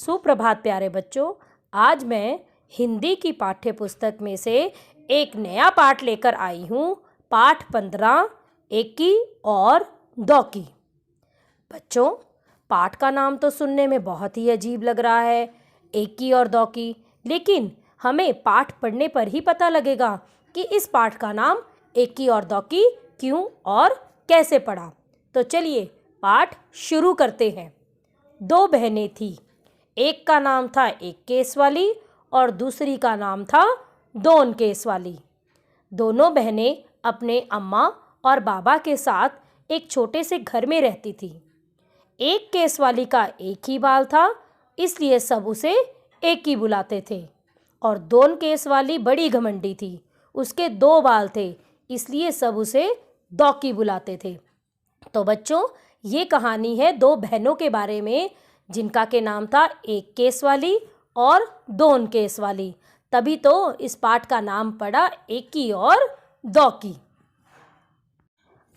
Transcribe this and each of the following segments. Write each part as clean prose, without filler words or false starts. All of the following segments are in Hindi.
सुप्रभात प्यारे बच्चों। आज मैं हिंदी की पाठ्य पुस्तक में से एक नया पाठ लेकर आई हूँ। पाठ 15 एकी और दौकी। बच्चों, पाठ का नाम तो सुनने में बहुत ही अजीब लग रहा है, एकी और दौकी। लेकिन हमें पाठ पढ़ने पर ही पता लगेगा कि इस पाठ का नाम एकी और दौकी क्यों और कैसे पड़ा। तो चलिए पाठ शुरू करते हैं। दो बहनें थीं। एक का नाम था एक केस वाली और दूसरी का नाम था दोन केस वाली। दोनों बहनें अपने अम्मा और बाबा के साथ एक छोटे से घर में रहती थी। एक केस वाली का एक ही बाल था, इसलिए सब उसे एक ही बुलाते थे। और दोन केस वाली बड़ी घमंडी थी, उसके दो बाल थे, इसलिए सब उसे दौकी बुलाते थे। तो बच्चों, ये कहानी है दो बहनों के बारे में जिनका के नाम था एक केस वाली और दोन केस वाली। तभी तो इस पाठ का नाम पड़ा एकी और दौकी।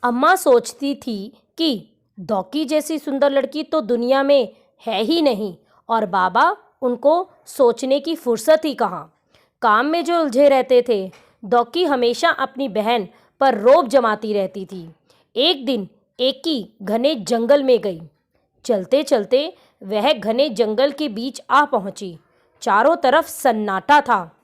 अम्मा सोचती थी कि दौकी जैसी सुंदर लड़की तो दुनिया में है ही नहीं, और बाबा उनको सोचने की फुर्सत ही कहाँ। काम में जो उलझे रहते थे। दौकी हमेशा अपनी बहन पर रौब जमाती रहती थी। एक दिन एकी घने जंगल में गई। चलते चलते वह घने जंगल के बीच आ पहुंची। चारों तरफ सन्नाटा था।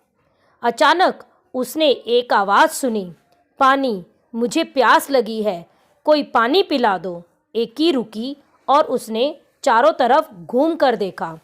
अचानक उसने एक आवाज़ सुनी, पानी, मुझे प्यास लगी है, कोई पानी पिला दो। एकी रुकी और उसने चारों तरफ घूम कर देखा।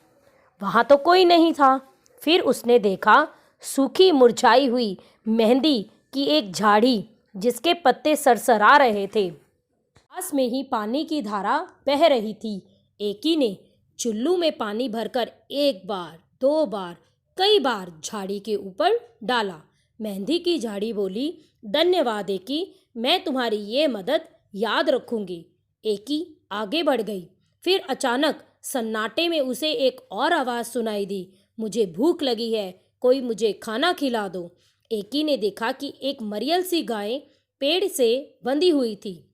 वहाँ तो कोई नहीं था। फिर उसने देखा सूखी मुरझाई हुई मेहंदी की एक झाड़ी जिसके पत्ते सरसरा रहे थे। पास में ही पानी की धारा बह रही थी। एकी ने चुल्लू में पानी भरकर एक बार, दो बार, कई बार झाड़ी के ऊपर डाला। मेहंदी की झाड़ी बोली, धन्यवाद एकी, मैं तुम्हारी ये मदद याद रखूंगी। एकी आगे बढ़ गई। फिर अचानक सन्नाटे में उसे एक और आवाज़ सुनाई दी, मुझे भूख लगी है, कोई मुझे खाना खिला दो। एकी ने देखा कि एक मरियल सी गाय पेड़ से बंधी हुई थी।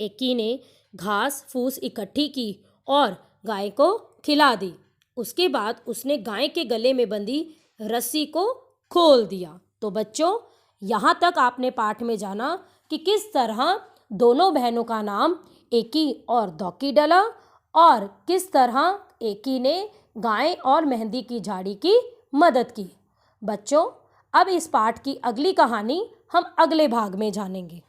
एकी ने घास फूस इकट्ठी की और गाय को खिला दी। उसके बाद उसने गाय के गले में बंधी रस्सी को खोल दिया। तो बच्चों, यहाँ तक आपने पाठ में जाना कि किस तरह दोनों बहनों का नाम एकी और दौकी डला और किस तरह एकी ने गाय और मेहंदी की झाड़ी की मदद की। बच्चों, अब इस पाठ की अगली कहानी हम अगले भाग में जानेंगे।